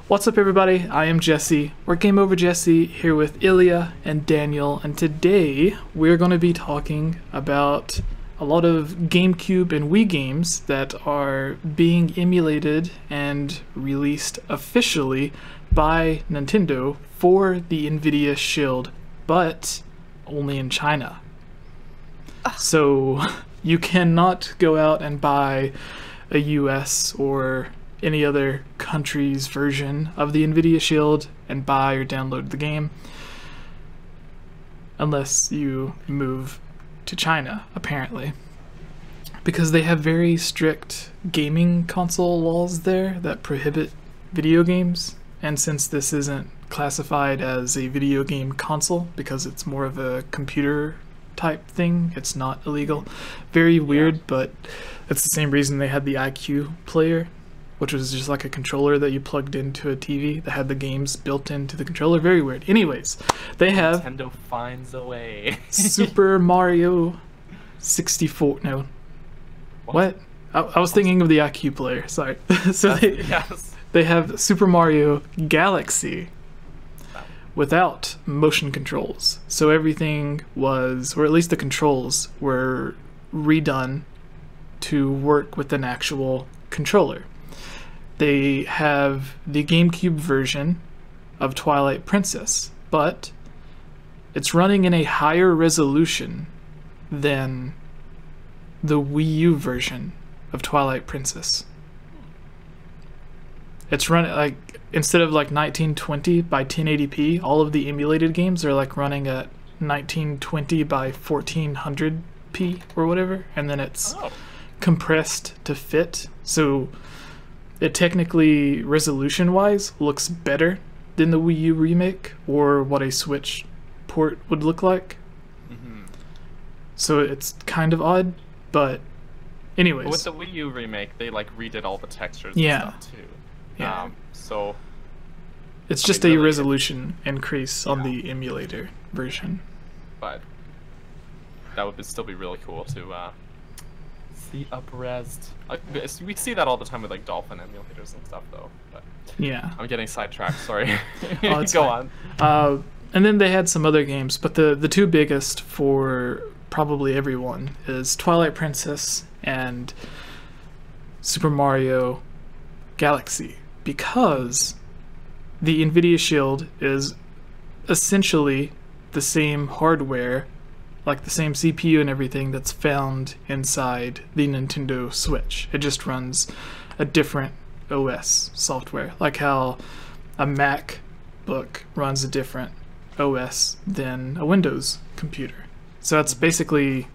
What's up everybody, I am Jesse. We're GameOverJesse here with Ilya and Daniel, and today we're going to be talking about a lot of GameCube and Wii games that are being emulated and released officially by Nintendo for the Nvidia Shield, but only in China. So you cannot go out and buy a US or any other country's version of the Nvidia Shield and buy or download the game unless you move to China, apparently, because they have very strict gaming console laws there that prohibit video games. And since this isn't classified as a video game console because it's more of a computer type thing, it's not illegal. Very weird, but that's the same reason they had the IQ player, which was just like a controller that you plugged into a TV that had the games built into the controller. Very weird. Anyways, they have Nintendo finds a way. Super Mario 64. No. What? I was thinking of the IQ player. Sorry. So they have Super Mario Galaxy without motion controls. So everything was, or at least the controls were redone to work with an actual controller. They have the GameCube version of Twilight Princess, but it's running in a higher resolution than the Wii U version of Twilight Princess. It's running like, instead of like 1920 by 1080p, all of the emulated games are like running at 1920 by 1400p or whatever, and then it's compressed to fit. So it technically, resolution-wise, looks better than the Wii U remake or what a Switch port would look like. So it's kind of odd, but anyways. But with the Wii U remake, they like redid all the textures and stuff too. Yeah. So it's just a resolution increase on the emulator version. But that would still be really cool to see up-resed. We see that all the time with like Dolphin emulators and stuff, though. But yeah, I'm getting sidetracked. Sorry. Go on. And then they had some other games, but the two biggest for probably everyone is Twilight Princess and Super Mario Galaxy, because the Nvidia Shield is essentially the same hardware, like the same CPU and everything that's found inside the Nintendo Switch. It just runs a different OS software, like how a MacBook runs a different OS than a Windows computer. So that's basically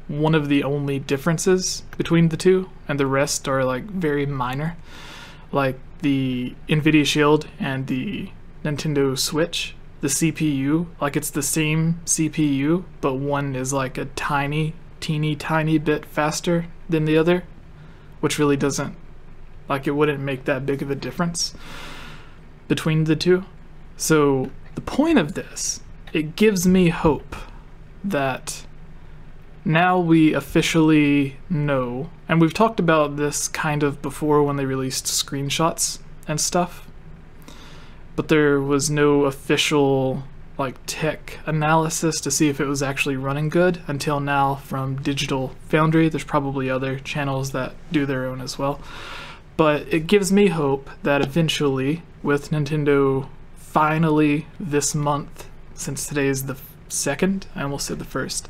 one of the only differences between the two, and the rest are like very minor. Like the Nvidia Shield and the Nintendo Switch, the CPU, like it's the same CPU, but one is like a teeny bit faster than the other, which really doesn't, like, it wouldn't make that big of a difference between the two. So the point of this, it gives me hope that now we officially know, and we've talked about this kind of before when they released screenshots and stuff, but there was no official like tech analysis to see if it was actually running good until now from Digital Foundry. There's probably other channels that do their own as well, but it gives me hope that eventually, with Nintendo finally this month, since today is the 2nd, I almost said the 1st,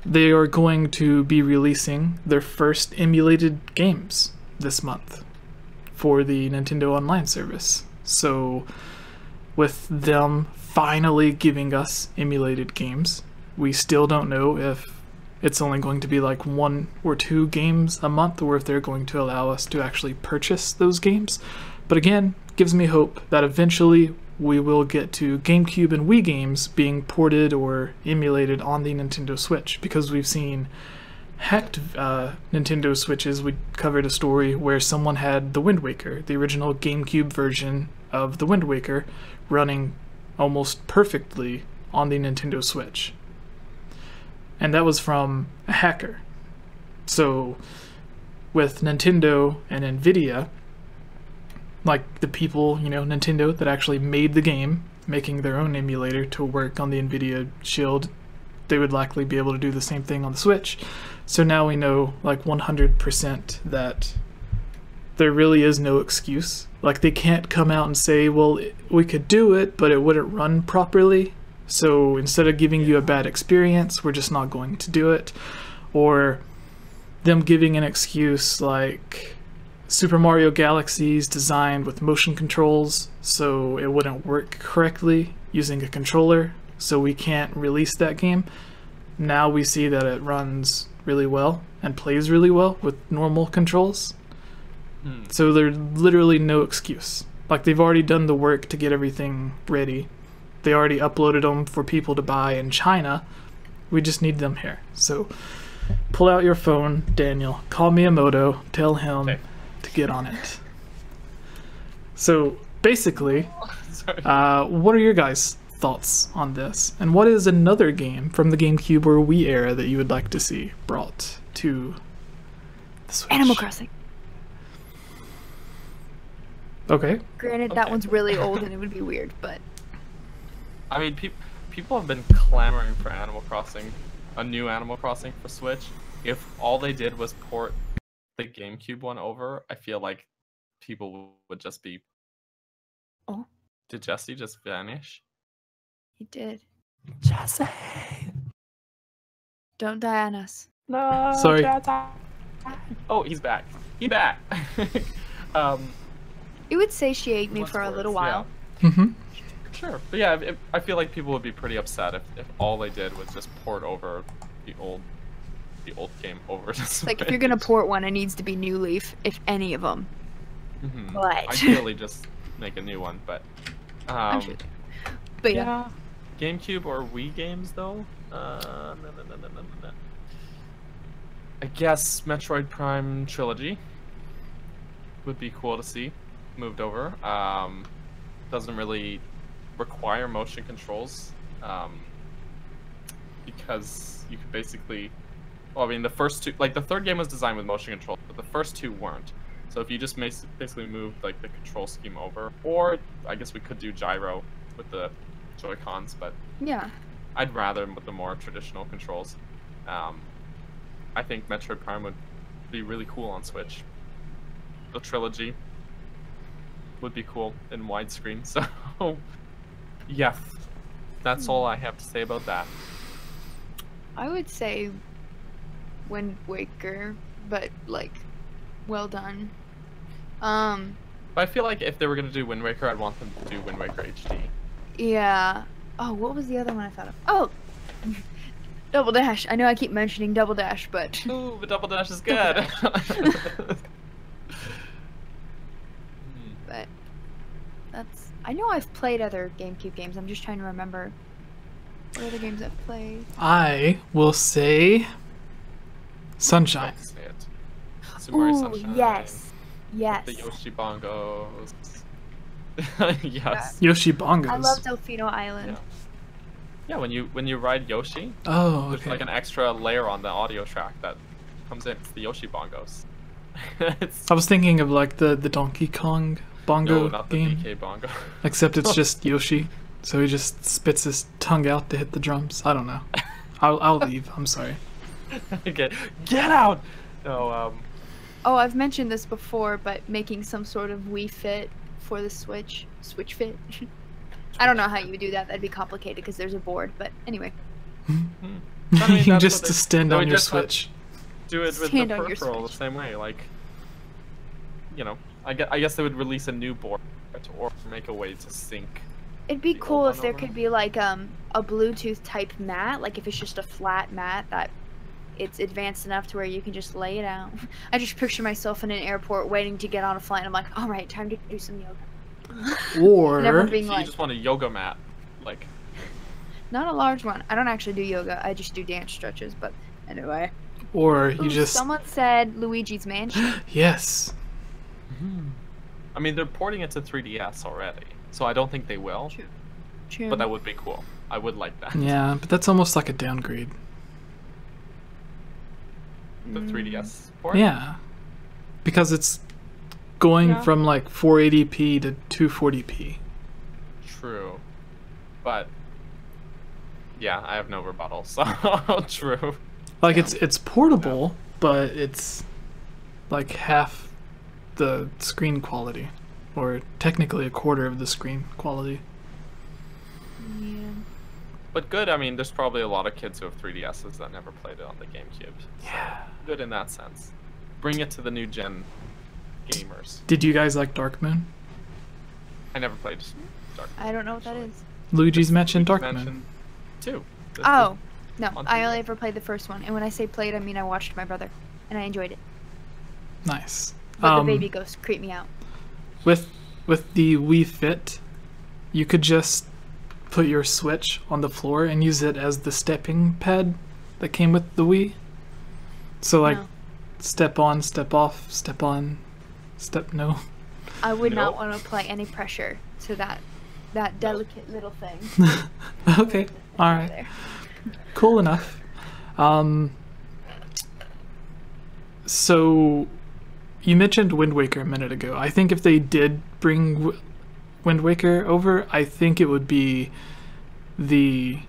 they are going to be releasing their first emulated games this month for the Nintendo Online service. So with them finally giving us emulated games, we still don't know if it's only going to be like 1 or 2 games a month, or if they're going to allow us to actually purchase those games. But again, gives me hope that eventually we will get to GameCube and Wii games being ported or emulated on the Nintendo Switch, because we've seen hacked Nintendo Switches. We covered a story where someone had the Wind Waker, the original GameCube version of the Wind Waker, running almost perfectly on the Nintendo Switch. And that was from a hacker. So with Nintendo and Nvidia, like the people, you know, Nintendo that actually made the game, making their own emulator to work on the Nvidia Shield, they would likely be able to do the same thing on the Switch. So now we know like 100% that there really is no excuse. Like they can't come out and say, well, we could do it, but it wouldn't run properly. So instead of giving you a bad experience, we're just not going to do it. Or them giving an excuse like Super Mario Galaxy is designed with motion controls, so it wouldn't work correctly using a controller, so we can't release that game. Now we see that it runs really well and plays really well with normal controls. So there's literally no excuse. Like they've already done the work to get everything ready. They already uploaded them for people to buy in China. We just need them here. So pull out your phone, Daniel. Call Miyamoto. Tell him to get on it. So basically, what are your guys' thoughts on this? And what is another game from the GameCube or Wii era that you would like to see brought to the Switch? Animal Crossing. Okay. Granted, that one's really old and it would be weird, but... I mean, people have been clamoring for Animal Crossing, a new Animal Crossing for Switch. If all they did was port the GameCube one over, I feel like people would just be... Oh. Did Jesse just vanish? He did. Jesse! Don't die on us. No, sorry. Jesse. Oh, he's back. He's back. It would satiate me for a little while. Yeah. Mm-hmm. Sure, but yeah, I feel like people would be pretty upset if all they did was just port over the old game over to Switch. Like if you're gonna port one, it needs to be New Leaf, if any of them. But ideally, just make a new one. But but yeah. GameCube or Wii games though. I guess Metroid Prime Trilogy would be cool to see moved over. Doesn't really require motion controls because you could basically, well, I mean the first two, like the third game was designed with motion controls, but the first two weren't. So if you just basically moved like the control scheme over, or I guess we could do gyro with the Joy-Cons, but yeah, I'd rather with the more traditional controls. I think Metroid Prime would be really cool on Switch. The trilogy would be cool in widescreen. So yeah, that's all I have to say about that. I would say Wind Waker, but like well done. But I feel like if they were gonna do Wind Waker, I'd want them to do Wind Waker HD. Yeah. Oh, what was the other one I thought of? Oh, Double Dash. I know I keep mentioning Double Dash, but ooh, but Double Dash is good. But that's... I know I've played other GameCube games. I'm just trying to remember what other games I've played. I will say Sunshine. Don't say it. Super Mario Sunshine. Yes. Yes. The Yoshi bongos. Yes. Yoshi bongos. I love Delfino Island. Yeah, when you ride Yoshi, Oh, there's okay. like an extra layer on the audio track that comes in. It's the Yoshi bongos. I was thinking of like the Donkey Kong bongo no, not the game, DK bongo. except it's just Yoshi, so he just spits his tongue out to hit the drums. I don't know. I'll leave. I'm sorry. Get out! No, Oh, I've mentioned this before, but making some sort of Wii Fit for the Switch Fit. I don't know how you would do that. That'd be complicated because there's a board. But anyway. I mean, that's just what to stand they on would your just have- Switch. do it with Stand the on your peripheral the Switch. same way. Like, you know, I guess they would release a new board or make a way to sync. It'd be The cool old if one there over? could be like a Bluetooth type mat, like if it's just a flat mat that it's advanced enough to where you can just lay it out. I just picture myself in an airport waiting to get on a flight. And I'm like, all right, time to do some yoga. Never Or being So like, you just want a yoga mat, like. not a large one. I don't actually do yoga. I just do dance stretches. But anyway. you Ooh, just Someone said Luigi's Mansion. yes. I mean, they're porting it to 3DS already, so I don't think they will. True. But that would be cool. I would like that. Yeah, but that's almost like a downgrade. The 3DS port. Yeah, because it's going Yeah. from like 480p to 240p. True. But yeah, I have no rebuttal, so true. Like it's portable, but it's like half the screen quality, or technically a quarter of the screen quality. Yeah. But good, I mean, there's probably a lot of kids who have 3DSs that never played it on the GameCube. Yeah. Good in that sense. Bring it to the new gen gamers. Did you guys like Dark Moon? I never played Dark Moon, I don't know what that actually. is. Luigi's Mansion Dark Mansion Moon. 2. Oh, no. on I 3DS. only ever played the first one. And when I say played, I mean I watched my brother. And I enjoyed it. Nice. But the baby ghosts creep me out. With the Wii Fit, you could just put your Switch on the floor and use it as the stepping pad that came with the Wii. So like, No. step on, step off, step on, step no. I would not Nope. want to apply any pressure to that delicate little thing. Okay, all right, There. cool enough. So you mentioned Wind Waker a minute ago. I think if they did bring Wind Waker over, I think it would be the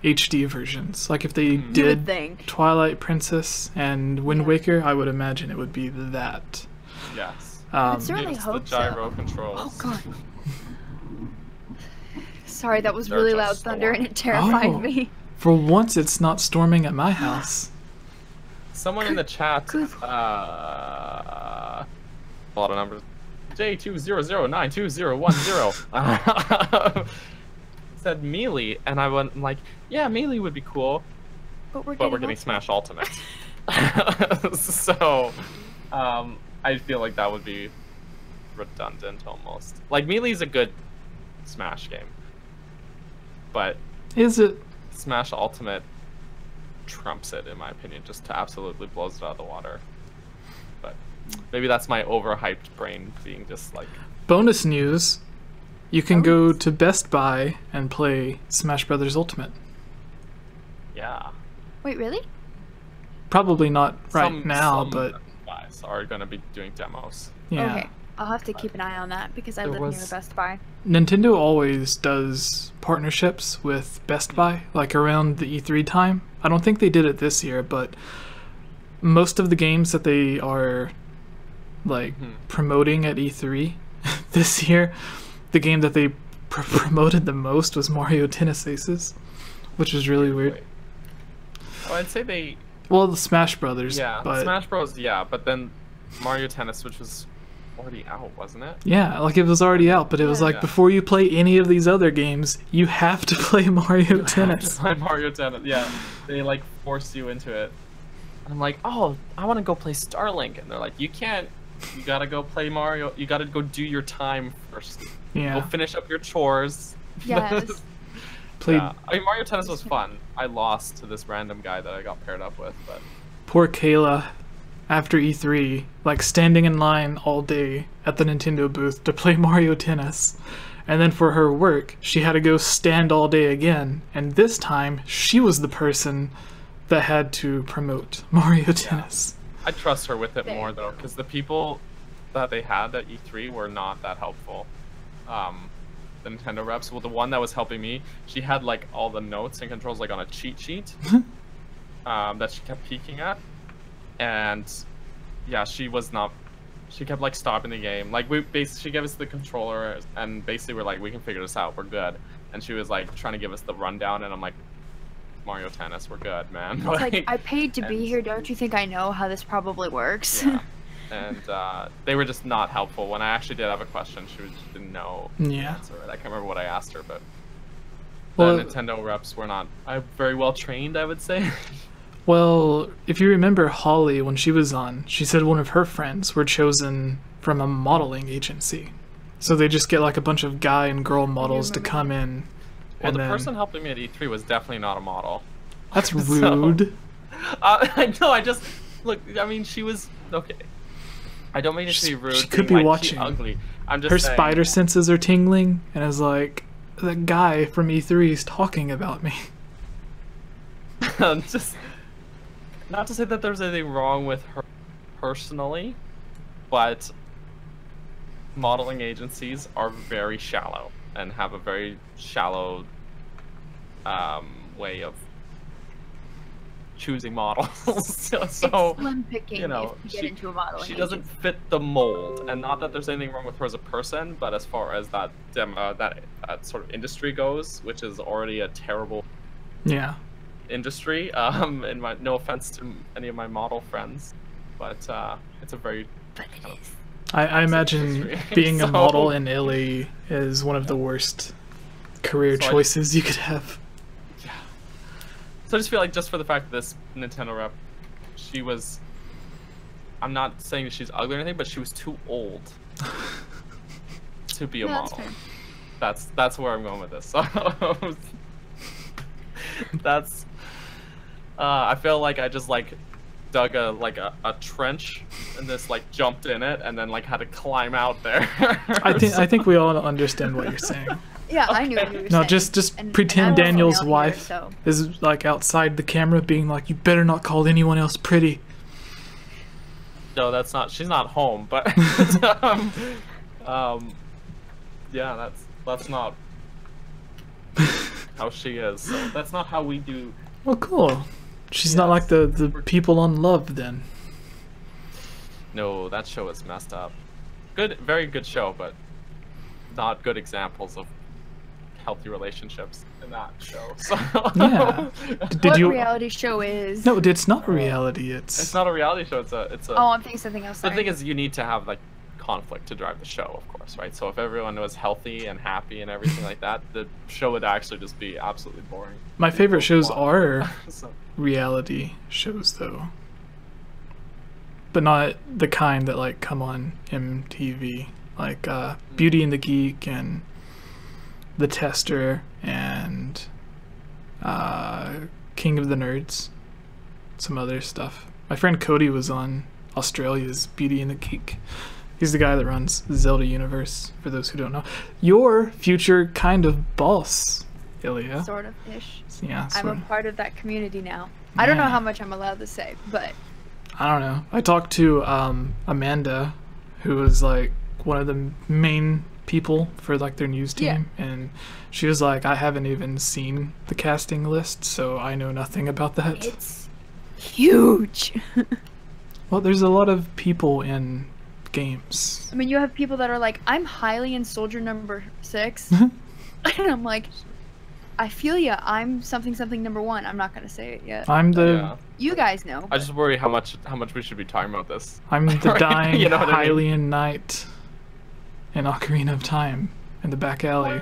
HD versions. Like if they You would did think. Twilight Princess and Wind Yeah. Waker, I would imagine it would be that. Yes. I'd certainly It's hope the gyro so. controls. Oh god. Sorry, that was They're really just loud thunder and it terrified Oh. me. For once, it's not storming at my house. Someone in the chat, Good. a lot of numbers, J2009210 said Melee, and I went like, yeah, Melee would be cool, But we're but we're getting getting Smash Ultimate. So, I feel like that would be redundant almost. Like, Melee's a good Smash game, but Is it? Smash Ultimate trumps it in my opinion, just to absolutely blows it out of the water. But maybe that's my overhyped brain being just like, Bonus news, you can go to Best Buy and play Smash Brothers Ultimate. yeah. Wait, really? Probably not right Some now, but guys are gonna be doing demos. yeah. Okay. I'll have to keep an eye on that because I There live near was- Best Buy. Nintendo always does partnerships with Best Buy, like around the E3 time. I don't think they did it this year, but most of the games that they are like promoting at E3 this year, the game that they promoted the most was Mario Tennis Aces, which is really weird. Wait. Oh, I'd say they, Well, the Smash Brothers, yeah, but Smash Bros. Yeah, but then Mario Tennis, which was already out, wasn't it? yeah, like it was already out, but it was like Yeah. before you play any of these other games, you have to play Mario Tennis. Play Mario Tennis, yeah. They like force you into it. And I'm like, oh, I want to go play Starlink, and they're like, you can't. You gotta go play Mario. You gotta go do your time first. Go Yeah, finish up your chores. Yes. played Yeah. I mean, Mario Tennis was fun. I lost to this random guy that I got paired up with, but poor Kayla after E3, like standing in line all day at the Nintendo booth to play Mario Tennis. And then for her work, she had to go stand all day again. And this time, she was the person that had to promote Mario Tennis. I trust her with it Fair. more though, because the people that they had at E3 were not that helpful. The Nintendo reps, well, the one that was helping me, she had like all the notes and controls like on a cheat sheet that she kept peeking at, and yeah, she was not. She kept like stopping the game. Like she gave us the controller, and basically we're like, we can figure this out, we're good. And she was like trying to give us the rundown, and I'm like, Mario Tennis, we're good, man. It's like, I paid to be and- here. Don't you think I know how this probably works? Yeah. And they were just not helpful. When I actually did have a question, she didn't know the Yeah. answer. I can't remember what I asked her, but Well- the Nintendo reps were not very well trained, I would say. Well, if you remember Holly, when she was on, she said one of her friends were chosen from a modeling agency. So they just get like a bunch of guy and girl models to remember come in. Well, And the then, person helping me at E3 was definitely not a model. that's So- rude. No, I just look. I mean, she was okay. I don't mean it to be rude. She could being be like, watching. ugly. I'm just Her saying, spider senses are tingling and is like, the guy from E3 is talking about me. just not to say that there's anything wrong with her personally, but modeling agencies are very shallow and have a very shallow way of choosing models. so It's slim picking you know, if you get into a modeling she doesn't agency. fit the mold, and not that there's anything wrong with her as a person, but as far as that sort of industry goes, which is already a terrible industry. And no offense to any of my model friends, but it's a very I imagine being a model in LA is one of the worst career choices you could have. Yeah. So I just feel like, just for the fact that this Nintendo rep, she was, I'm not saying that she's ugly or anything, but she was too old to be a model. That's where I'm going with this. So that's I feel like I just like dug a trench and just like jumped in it and then like had to climb out there. I think we all understand what you're saying. Yeah, I knew what you were saying. No, just pretend Daniel's wife is like outside the camera being like, you better not call anyone else pretty. No, that's not, she's not home, but yeah, that's not how she is. So that's not how we do. Well, cool. She's not like the people on Love then. No, that show is messed up. Good, very good show, but not good examples of healthy relationships in that show. So yeah. What reality show is? No, it's not a reality. It's not a reality show. It's a. Oh, I'm thinking something else. The thing is, you need to have like conflict to drive the show, of course, right? So if everyone was healthy and happy and everything like that, the show would actually just be absolutely boring. My favorite shows are reality shows, though, but not the kind that like come on MTV, like Beauty and the Geek and The Tester and King of the Nerds, some other stuff. My friend Cody was on Australia's Beauty and the Geek. He's the guy that runs Zelda Universe, for those who don't know. Your future kind of boss, Ilya. Sort of ish. Yeah, I'm a part of that community now. I don't know how much I'm allowed to say, but I don't know. I talked to Amanda, who was like one of the main people for like their news team, and she was like, I haven't even seen the casting list, so I know nothing about that. It's huge. Well, there's a lot of people in games. I mean, you have people that are like, I'm highly in soldier number 6, and I'm like, I feel ya. I'm something number 1. I'm not gonna say it yet. I'm the. You guys know. I just worry how much we should be talking about this. I'm the dying you know what I mean? Hylian knight in Ocarina of Time in the back alley.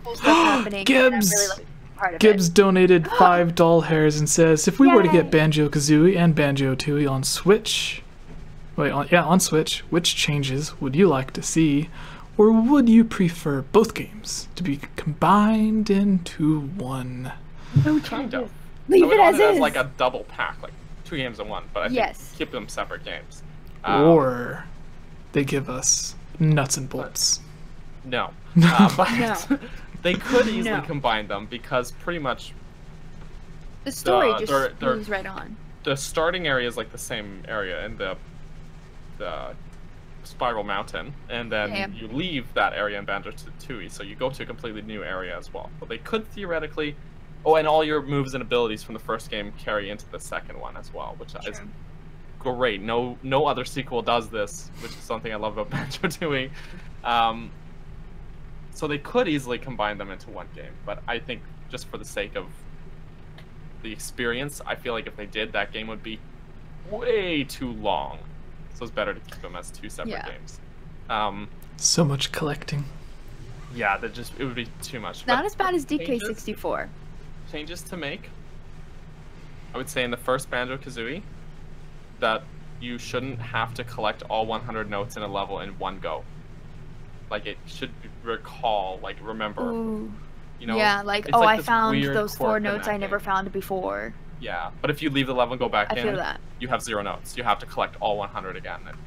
Cool stuff happening, Gibbs. Really part of Gibbs donated 5 doll hairs and says, if we were to get Banjo Kazooie and Banjo Tooie on Switch, on Switch, which changes would you like to see? Or would you prefer both games to be combined into one? No kind of. Leave it as is. Like a double pack, like 2 games in one, but I think keep them separate games. Or they give us nuts and bolts. No. But they could easily combine them because pretty much the story just moves right on. The starting area is like the same area in the Spiral Mountain, and then you leave that area in Banjo Tooie, so you go to a completely new area as well. But they could theoretically, and all your moves and abilities from the first game carry into the second one as well, which is great. No other sequel does this, which is something I love about Banjo Tooie. So they could easily combine them into one game, but I think just for the sake of the experience, I feel like if they did, that game would be way too long. So it's better to keep them as 2 separate games. So much collecting. Yeah, it would be too much. Not as bad as DK64. Changes to make. I would say in the first Banjo-Kazooie that you shouldn't have to collect all 100 notes in a level in one go. Like, it should remember. Ooh. You know, yeah, like, I found those 4 notes I never found before. Yeah, but if you leave the level and go back in, that. you have 0 notes. You have to collect all 100 again. And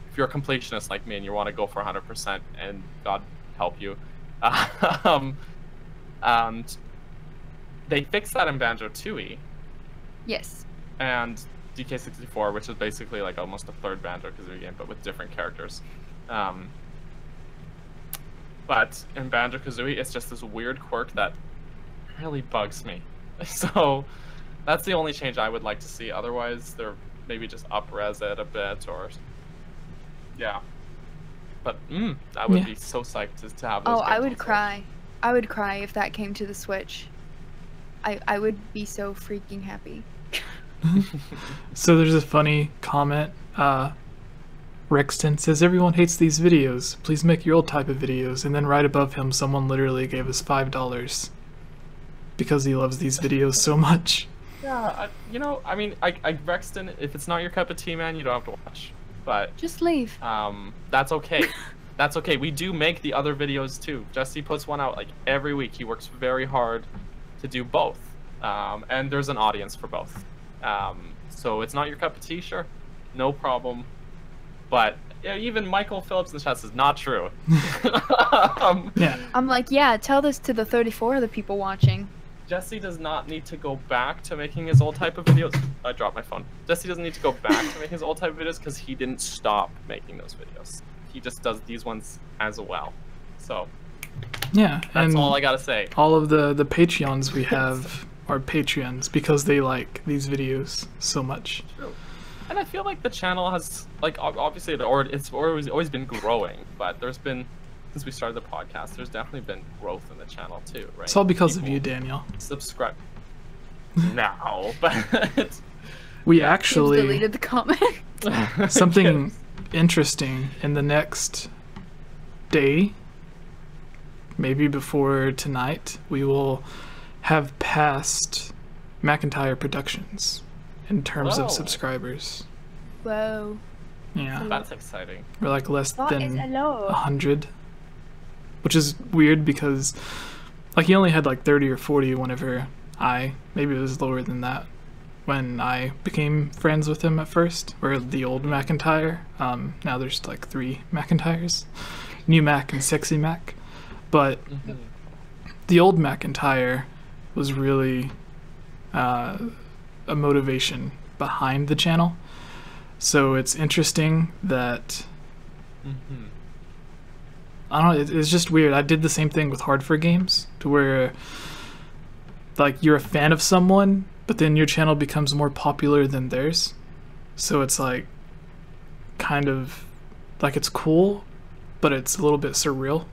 if you're a completionist like me and you want to go for 100%, and God help you, and they fixed that in Banjo Tooie. Yes. And DK64, which is basically like almost a third Banjo Kazooie game, but with different characters. But in Banjo-Kazooie, it's just this weird quirk that really bugs me. So that's the only change I would like to see. Otherwise, they're maybe just up-res it a bit, or yeah. But I would be so psyched to have those. Oh, I would games on cry. I would cry if that came to the Switch. I would be so freaking happy. So there's a funny comment. Rexton says, everyone hates these videos. Please make your old type of videos. And then right above him, someone literally gave us $5 because he loves these videos so much. Yeah, you know, I mean, Rexton, if it's not your cup of tea, man, you don't have to watch. But just leave. That's okay. That's okay. We do make the other videos too. Jesse puts one out like every week. He works very hard to do both. And there's an audience for both. So it's not your cup of tea, sure, no problem. But yeah, even Michael Phillips in the chat says not true. Yeah. I'm like, yeah, tell this to the 34 other people watching. Jesse does not need to go back to making his old type of videos. I dropped my phone. Jesse doesn't need to go back to making his old type of videos because he didn't stop making those videos. He just does these ones as well. So yeah, that's and all I gotta say. All of the Patreons we have are Patreons because they like these videos so much. True. And I feel like the channel has, like, obviously it's always been growing, but there's been, since we started the podcast, there's definitely been growth in the channel too, right? It's all because of you, Daniel. Subscribe. No, but we actually deleted the comment. Something interesting in the next day, maybe before tonight, we will have passed McIntyre Productions in terms of subscribers. Whoa. Yeah. That's exciting. We're like less than a lot. 100, which is weird because like he only had like 30 or 40 whenever maybe it was lower than that when I became friends with him at first, or the old McIntyre. Now there's like 3 McIntyres, New Mac and Sexy Mac. But the old McIntyre was really a motivation behind the channel. So it's interesting that I don't know, it's just weird. I did the same thing with Hardford Games, to where like you're a fan of someone, but then your channel becomes more popular than theirs. So it's like kind of like it's cool, but it's a little bit surreal.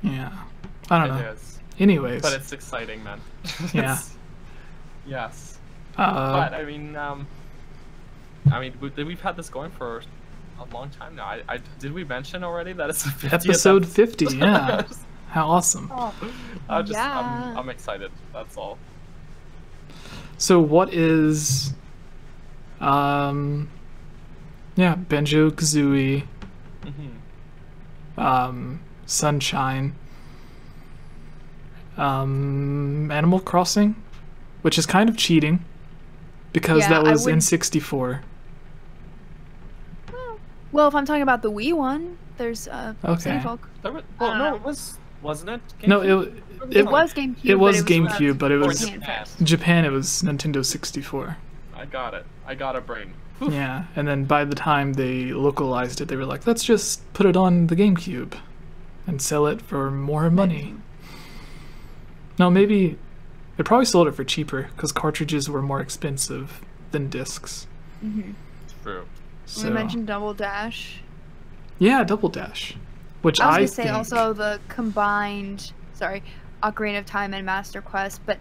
Yeah, I don't know. It is. Anyways, but it's exciting, man. Yeah. Yes. But I mean, we've had this going for a long time now. Did we mention already that it's the 50th episode 50? Yeah. How awesome. I'm excited. That's all. So what is Banjo Kazooie, Sunshine, Animal Crossing, which is kind of cheating because that was in 64. Well, if I'm talking about the Wii one, there's okay. No, wasn't it? GameCube? No, it was GameCube. It was GameCube, but it was Japan. It was Nintendo 64. I got it. I got a brain. Yeah, and then by the time they localized it, they were like, let's just put it on the GameCube and sell it for more money. No, maybe they probably sold it for cheaper because cartridges were more expensive than discs. True. So, we mentioned Double Dash. Yeah, Double Dash. Which I was gonna think say also the combined, Ocarina of Time and Master Quest, but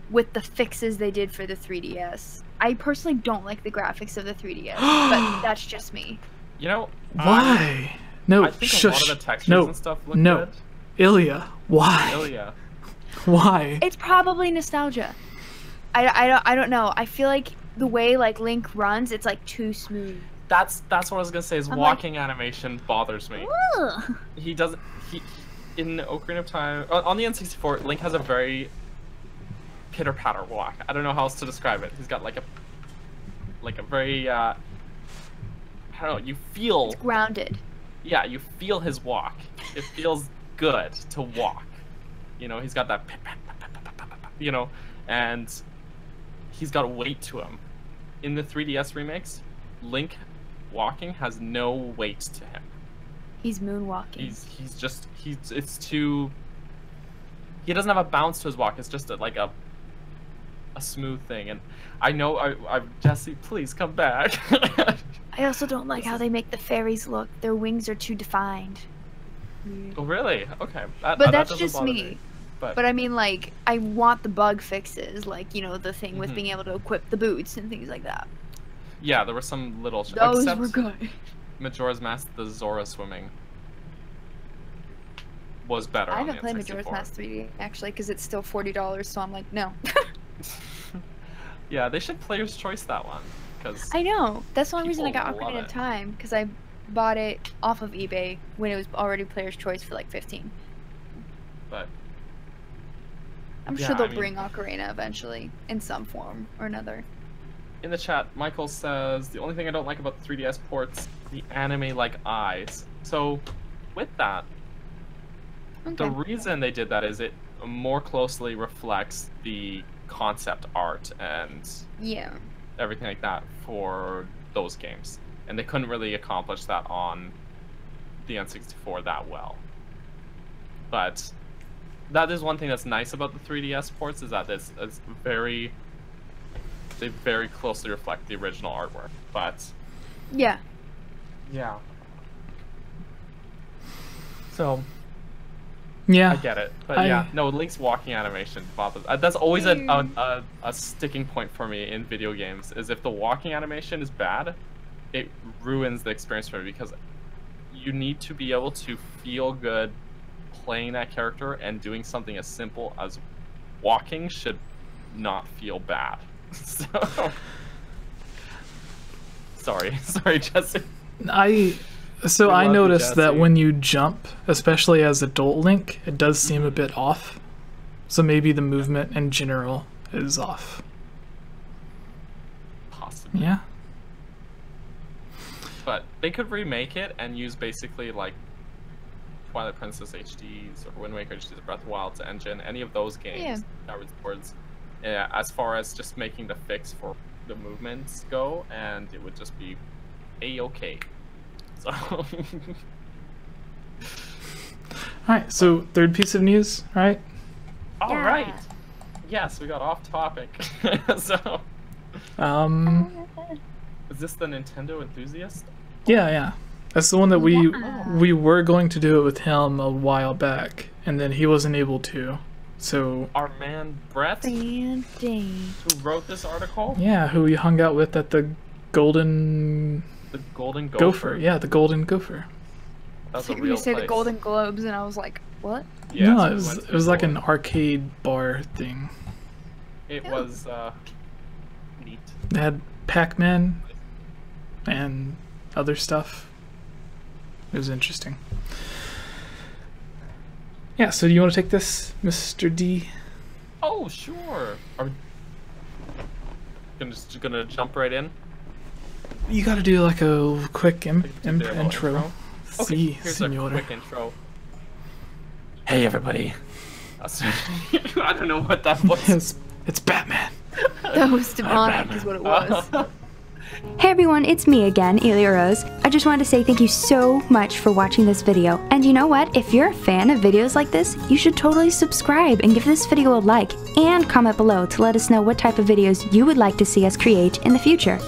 with the fixes they did for the 3DS. I personally don't like the graphics of the 3DS, but that's just me. You know, why? No, I think shush. a lot of the textures and stuff look good. Ilya, why? Ilya. Why? It's probably nostalgia. I don't know. I feel like the way like Link runs, it's like too smooth. That's what I was gonna say. His walking animation bothers me. Ugh. He doesn't. In Ocarina of Time on the N64, Link has a very pitter patter walk. I don't know how else to describe it. He's got like a very I don't know. You feel it's grounded. Yeah, you feel his walk. It feels good to walk. You know, he's got that, you know, and he's got a weight to him. In the 3DS remakes, Link walking has no weight to him. He's moonwalking. It's too. He doesn't have a bounce to his walk. It's just like a smooth thing. And I know, Jesse, please come back. I also don't like how they make the fairies look. Their wings are too defined. Oh, really? Okay. But that's just me. Me. But I mean, like, I want the bug fixes, like, you know, the thing with being able to equip the boots and things like that. Yeah, there were some little... Those were good. Majora's Mask, the Zora swimming was better. I haven't played Majora's Mask 3D, actually, because it's still $40, so I'm like, no. Yeah, they should Player's Choice that one. Cause I know. That's the only reason I got people love Ocarina of it. Time, because I bought it off of eBay when it was already Player's Choice for like 15. But I'm yeah, sure they'll I mean- bring Ocarina eventually, in some form or another. in the chat, Michael says, the only thing I don't like about the 3DS ports, the anime-like eyes. So, with that, the Okay. reason they did that is it more closely reflects the concept art and Yeah. everything like that for those games. And they couldn't really accomplish that on the N64 that well. But that is one thing that's nice about the 3DS ports, is that it's very... they very closely reflect the original artwork. But Yeah. yeah. So Yeah. I get it, but yeah, no, Link's walking animation bothers. That's always a sticking point for me in video games. Is if the walking animation is bad, it ruins the experience for me, because you need to be able to feel good playing that character, and doing something as simple as walking should not feel bad. So, sorry, Jesse. I We love you, noticed that Jesse. when you jump, especially as adult Link, it does seem a bit off. So maybe the movement in general is off. Possibly. Yeah. But they could remake it and use basically like Twilight Princess HDs or Wind Waker HDs, Breath of the Wild's engine, any of those games towards, as far as just making the fix for the movements go, and it would just be a-okay. So Alright, so third piece of news, right? all Yeah. right, yes, we got off topic. So is this the Nintendo Enthusiast? Yeah. That's the one that we were going to do it with him a while back, and then he wasn't able to. So Our man Brett, who wrote this article, yeah, who we hung out with at the Golden the Golden Gopher. Yeah, the Golden Gopher. That's So a you real say place. the Golden Globes, and I was like, what? Yeah, No, so it we was went to it was like an Golden. arcade bar thing. It Yeah. was neat. They had Pac-Man and other stuff. It was interesting. Yeah, so do you want to take this, Mr. D? Oh, sure. Are we just gonna jump right in? You gotta do like a quick Do their little intro. Okay, See, here's senor. a quick intro. Hey, everybody. I don't know what that voice It's Batman. That was demonic, is what it was. Hey everyone, it's me again, Elia Rose. I just wanted to say thank you so much for watching this video. And you know what? If you're a fan of videos like this, you should totally subscribe and give this video a like, and comment below to let us know what type of videos you would like to see us create in the future.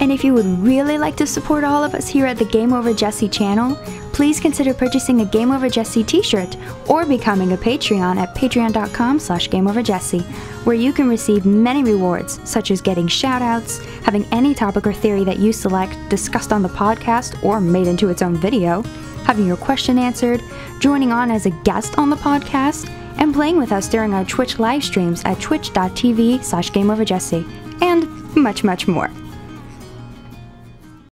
And if you would really like to support all of us here at the GameOverJesse channel, please consider purchasing a GameOverJesse t-shirt or becoming a Patreon at patreon.com/GameOverJesse, where you can receive many rewards, such as getting shoutouts, having any topic or theory that you select discussed on the podcast or made into its own video, having your question answered, joining on as a guest on the podcast, and playing with us during our Twitch live streams at twitch.tv/GameOverJesse, and much, much more.